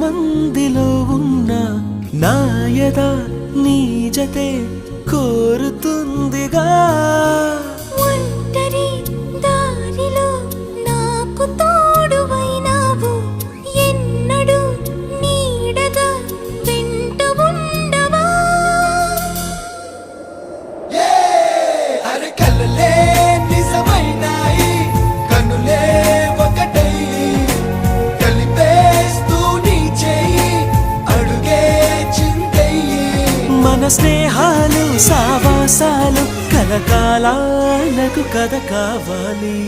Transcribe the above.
మందిలో ఉన్న నాయద నీ జతే కోరుతుందిగా. ఒంటరి దారిలో నాకు తోడువైనావు, ఎన్నడూ నీడగా వెంట ఉండవా. అరే కలలే నిజమైనాయి, కనులే ఒకటై కలిపేస్తూ నీ చేయి అడుగే చిందయ్యి. మన స్నేహాలు సావాసాలు కలకాలాలకు కథ కావాలి.